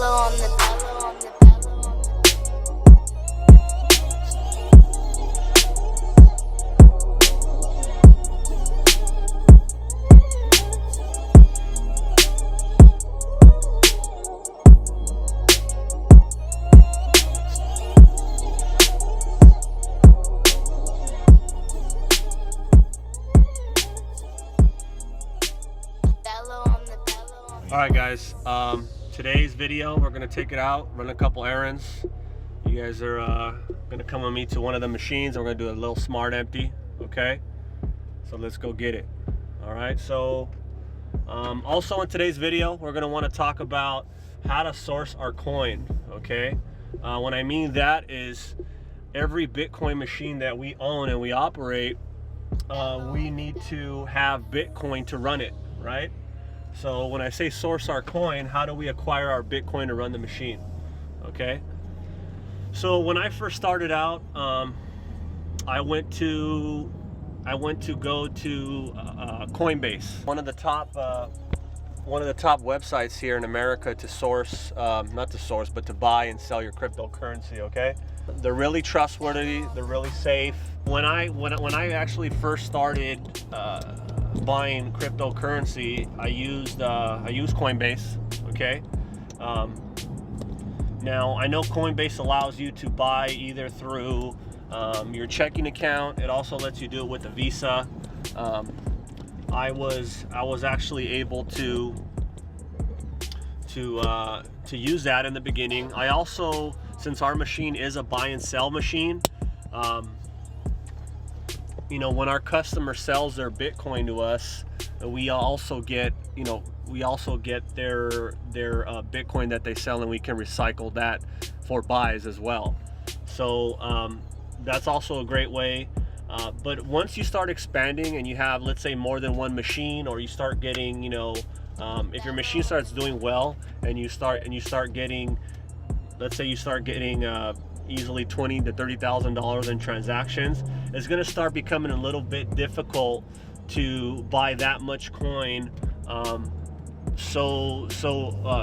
on the Alright guys, today's video we're going to take it out, run a couple errands. You guys are going to come with me to one of the machines and we're going to do a little smart empty, okay? So let's go get it. Alright, so also in today's video we're going to want to talk about how to source our coin, okay? When I mean that is every Bitcoin machine that we own and we operate, we need to have Bitcoin to run it, right? So when I say source our coin, how do we acquire our Bitcoin to run the machine? Okay. So when I first started out, I went to go to Coinbase, one of the top websites here in America to source, not to source, but to buy and sell your cryptocurrency. Okay. They're really trustworthy. They're really safe. When I actually first started buying cryptocurrency, I used Coinbase. Okay. Now I know Coinbase allows you to buy either through your checking account. It also lets you do it with a Visa. I was actually able to use that in the beginning. I also, since our machine is a buy and sell machine, you know, when our customer sells their Bitcoin to us, we also get their Bitcoin that they sell, and we can recycle that for buys as well. So that's also a great way. But once you start expanding and you have, let's say, more than one machine, or you start getting, you know, if your machine starts doing well and you start getting, let's say you start getting easily $20,000 to $30,000 in transactions, it's going to start becoming a little bit difficult to buy that much coin so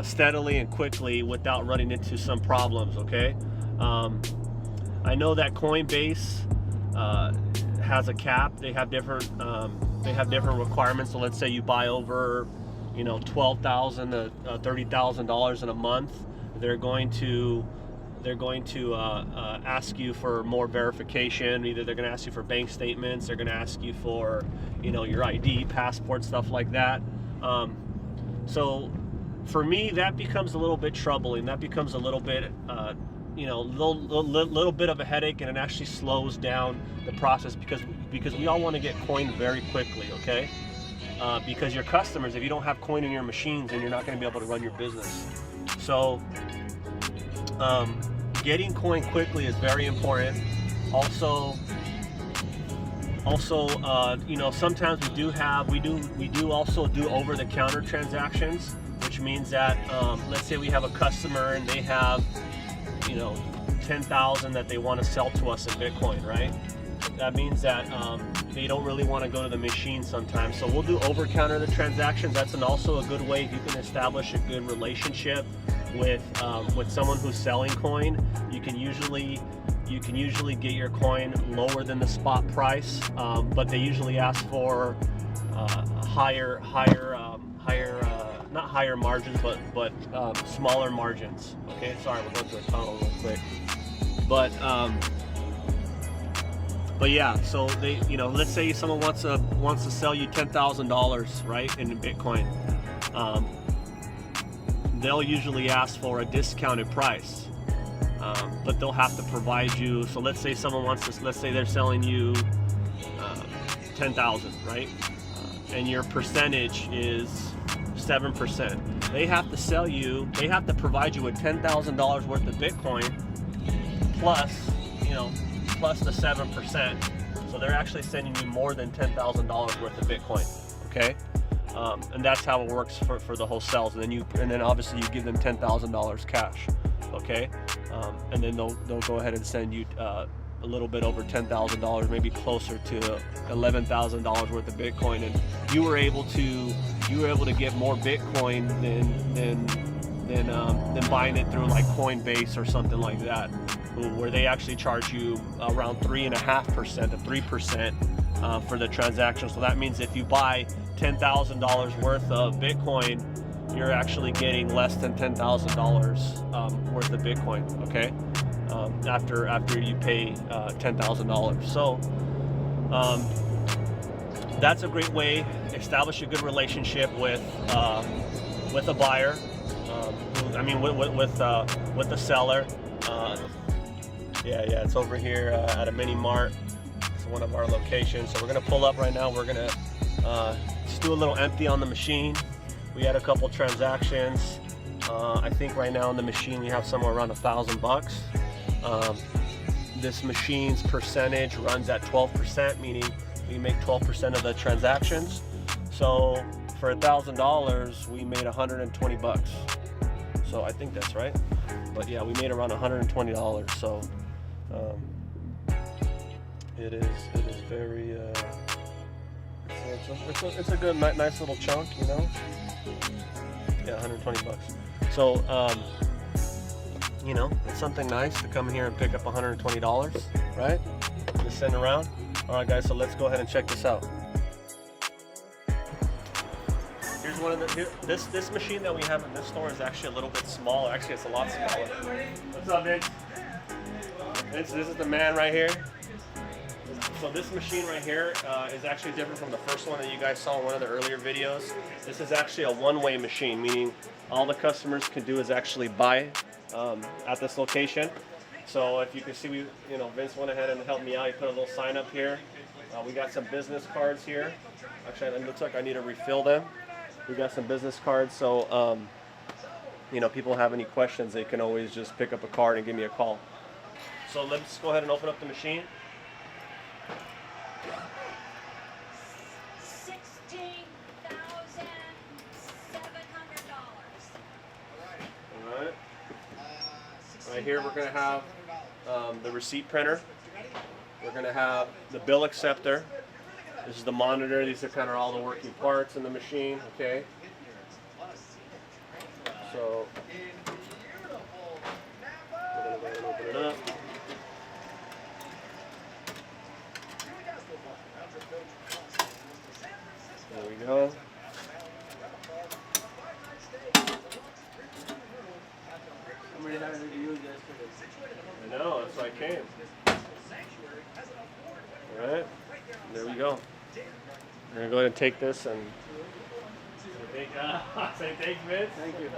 steadily and quickly without running into some problems. Okay. I know that Coinbase has a cap. They have different requirements. So let's say you buy over, you know, $12,000 to $30,000 in a month, they're going to ask you for more verification. Either they're going to ask you for bank statements, they're going to ask you for, you know, your ID, passport, stuff like that. So for me, that becomes a little bit troubling. That becomes a little bit, you know, little bit of a headache, and it actually slows down the process because we all want to get coin very quickly, okay? Because your customers, if you don't have coin in your machines, then you're not going to be able to run your business. So getting coin quickly is very important. Also, you know, sometimes we do also do over-the-counter transactions, which means that let's say we have a customer and they have, you know, 10,000 that they want to sell to us in Bitcoin, right? That means that they don't really want to go to the machine sometimes. So we'll do over-counter the transactions. That's also a good way if you can establish a good relationship with someone who's selling coin. You can usually get your coin lower than the spot price, but they usually ask for higher not higher margins, but smaller margins. Okay, sorry, we'll go to a tunnel real quick. But yeah, so they, you know, let's say someone wants to sell you $10,000, right, in Bitcoin. They'll usually ask for a discounted price, but they'll have to provide you. So let's say someone wants to, let's say they're selling you 10,000, right? And your percentage is 7%. They have to provide you with $10,000 worth of Bitcoin plus, you know, plus the 7%. So they're actually sending you more than $10,000 worth of Bitcoin. Okay. And that's how it works for the whole sales. And then obviously you give them $10,000 cash, okay? And then they'll go ahead and send you a little bit over $10,000, maybe closer to $11,000 worth of Bitcoin, and you were able to get more Bitcoin than buying it through like Coinbase or something like that, where they actually charge you around 3.5% to 3% for the transaction. So that means if you buy $10,000 worth of Bitcoin, you're actually getting less than $10,000 worth of Bitcoin. Okay, after you pay $10,000. So that's a great way. Establish a good relationship with a buyer. With the seller. Yeah, it's over here at a mini mart. It's one of our locations. So we're gonna pull up right now. We're gonna just do a little empty on the machine. We had a couple transactions. I think right now on the machine we have somewhere around $1,000. This machine's percentage runs at 12%, meaning we make 12% of the transactions. So for $1,000, we made $120. So I think that's right. But yeah, we made around $120. So it is very it's a good nice little chunk, you know. Yeah, $120. So you know, it's something nice to come here and pick up $120, right? Just sitting around. All right, guys. So let's go ahead and check this out. Here's one of the this machine that we have in this store is actually a little bit smaller. Actually, it's a lot smaller. What's up, Vince? This is the man right here. So this machine right here is actually different from the first one that you guys saw in one of the earlier videos. This is actually a one-way machine, meaning all the customers can do is actually buy at this location. So if you can see, Vince went ahead and helped me out. He put a little sign up here. We got some business cards here. Actually, it looks like I need to refill them. We got some business cards, so people have any questions, they can always just pick up a card and give me a call. So let's go ahead and open up the machine. All right. Right here we're going to have the receipt printer. We're going to have the bill acceptor. This is the monitor. These are kind of all the working parts in the machine. Okay. So we're going to go ahead and open it up. There we go. How many times did you use this for this? I know, that's why I came. Alright, there we go. We're going to go ahead and take this and say thanks, Vince. Thank you.